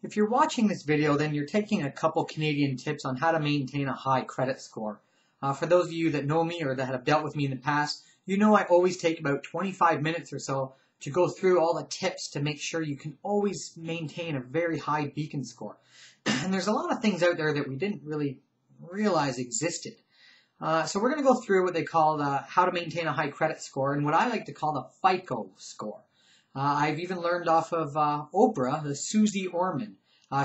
If you're watching this video, then you're taking a couple Canadian tips on how to maintain a high credit score. For those of you that know me or that have dealt with me in the past, you know I always take about 25 minutes or so to go through all the tips to make sure you can always maintain a very high beacon score. And there's a lot of things out there that we didn't really realize existed. So we're going to go through what they call how to maintain a high credit score and what I like to call the FICO score. I've even learned off of Oprah, the Susie Orman.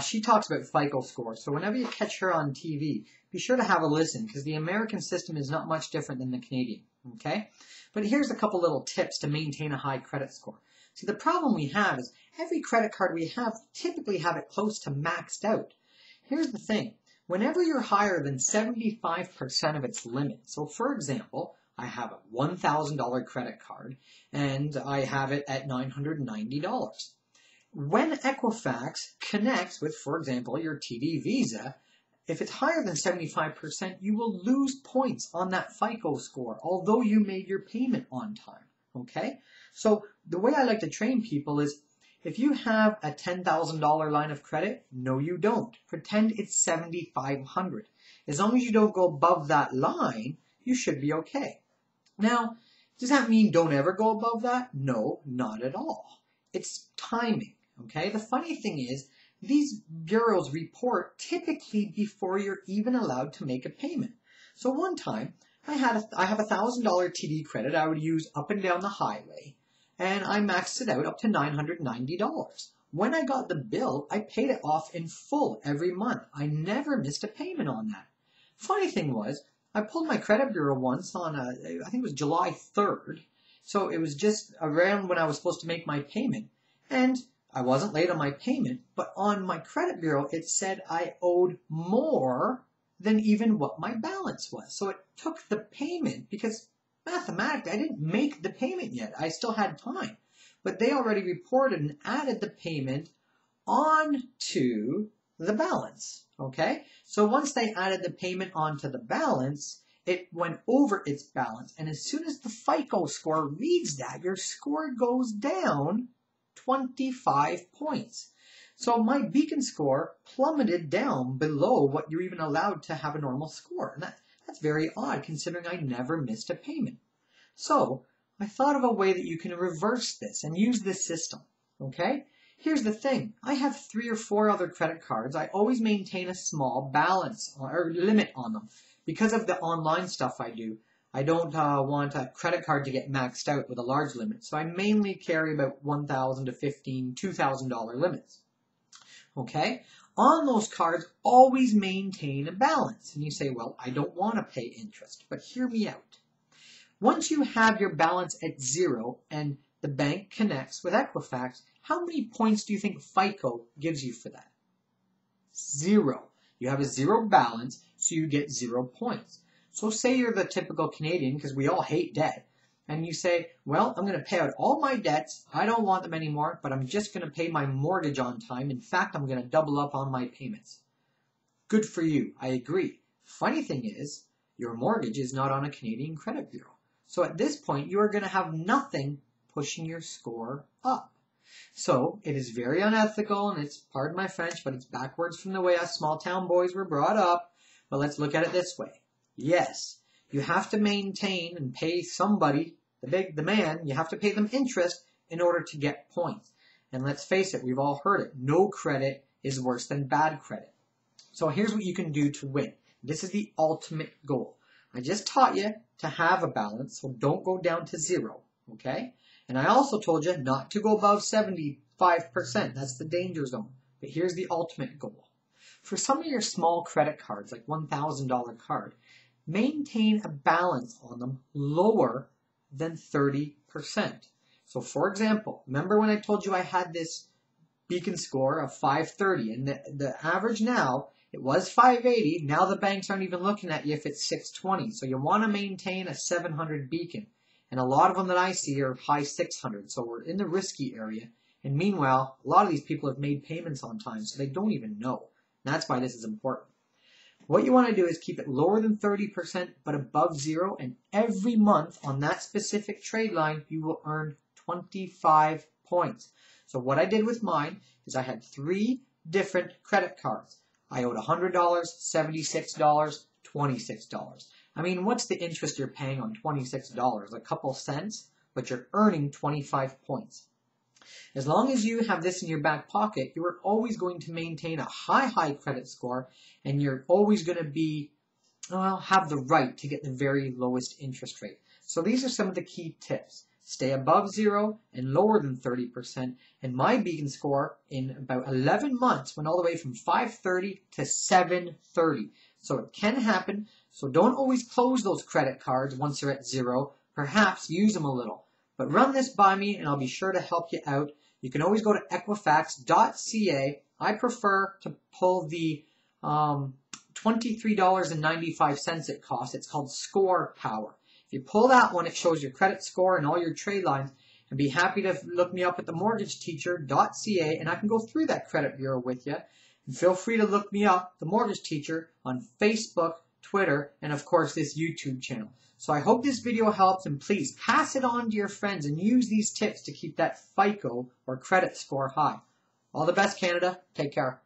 She talks about FICO score. So whenever you catch her on TV, be sure to have a listen because the American system is not much different than the Canadian. Okay? But here's a couple little tips to maintain a high credit score. See, the problem we have is every credit card we have typically have it close to maxed out. Here's the thing. Whenever you're higher than 75% of its limit, so for example, I have a $1,000 credit card and I have it at $990. When Equifax connects with, for example, your TD Visa, if it's higher than 75%, you will lose points on that FICO score, although you made your payment on time, okay? So the way I like to train people is, if you have a $10,000 line of credit, no you don't. Pretend it's $7,500. As long as you don't go above that line, you should be okay. Now, does that mean don't ever go above that? No, not at all. It's timing, okay? The funny thing is, these bureaus report typically before you're even allowed to make a payment. So one time, I have a $1,000 TD credit I would use up and down the highway, and I maxed it out up to $990. When I got the bill, I paid it off in full every month. I never missed a payment on that. Funny thing was, I pulled my credit bureau once on, I think it was July 3rd, so it was just around when I was supposed to make my payment, and I wasn't late on my payment, but on my credit bureau it said I owed more than even what my balance was. So it took the payment because mathematically I didn't make the payment yet. I still had time. But they already reported and added the payment onto the balance. Okay? So once they added the payment onto the balance, it went over its balance. And as soon as the FICO score reads that, your score goes down 25 points. So my beacon score plummeted down below what you're even allowed to have a normal score. And that's very odd considering I never missed a payment. So I thought of a way that you can reverse this and use this system. Okay? Here's the thing. I have 3 or 4 other credit cards. I always maintain a small balance or limit on them. Because of the online stuff I do, I don't want a credit card to get maxed out with a large limit. So I mainly carry about $1,000 to $1,500, $2,000 limits. Okay? On those cards, always maintain a balance. And you say, well, I don't want to pay interest. But hear me out. Once you have your balance at 0 and the bank connects with Equifax, how many points do you think FICO gives you for that? 0. You have a 0 balance, so you get 0 points. So say you're the typical Canadian, because we all hate debt, and you say, well, I'm going to pay out all my debts. I don't want them anymore, but I'm just going to pay my mortgage on time. In fact, I'm going to double up on my payments. Good for you. I agree. Funny thing is, your mortgage is not on a Canadian credit bureau. So at this point, you are going to have nothing pushing your score up. So it is very unethical, and it's, pardon my French, but it's backwards from the way us small town boys were brought up. But let's look at it this way. Yes, you have to maintain and pay somebody, the man, you have to pay them interest in order to get points. And let's face it, we've all heard it. No credit is worse than bad credit. So here's what you can do to win. This is the ultimate goal. I just taught you to have a balance, so don't go down to 0, okay? And I also told you not to go above 75%. That's the danger zone. But here's the ultimate goal. For some of your small credit cards, like $1,000 card, maintain a balance on them lower than 30%. So for example, remember when I told you I had this beacon score of 530, and the average now, it was 580. Now the banks aren't even looking at you if it's 620. So you want to maintain a 700 beacon. And a lot of them that I see are high 600. So we're in the risky area. And meanwhile, a lot of these people have made payments on time, so they don't even know. And that's why this is important. What you want to do is keep it lower than 30%, but above 0. And every month on that specific trade line, you will earn 25 points. So what I did with mine is I had 3 different credit cards. I owed $100, $76, $26. I mean, what's the interest you're paying on $26? A couple cents, but you're earning 25 points. As long as you have this in your back pocket, you are always going to maintain a high credit score, and you're always going to be, well, have the right to get the very lowest interest rate. So these are some of the key tips. Stay above 0 and lower than 30%. And my Beacon score in about 11 months went all the way from 530 to 730. So it can happen. So don't always close those credit cards once they're at 0. Perhaps use them a little. But run this by me and I'll be sure to help you out. You can always go to equifax.ca. I prefer to pull the $23.95 it costs. It's called Score Power. If you pull that one, it shows your credit score and all your trade lines. And be happy to look me up at themortgageteacher.ca, and I can go through that credit bureau with you. And feel free to look me up, The Mortgage Teacher, on Facebook, Twitter, and of course this YouTube channel. So I hope this video helps, and please pass it on to your friends and use these tips to keep that FICO or credit score high. All the best, Canada. Take care.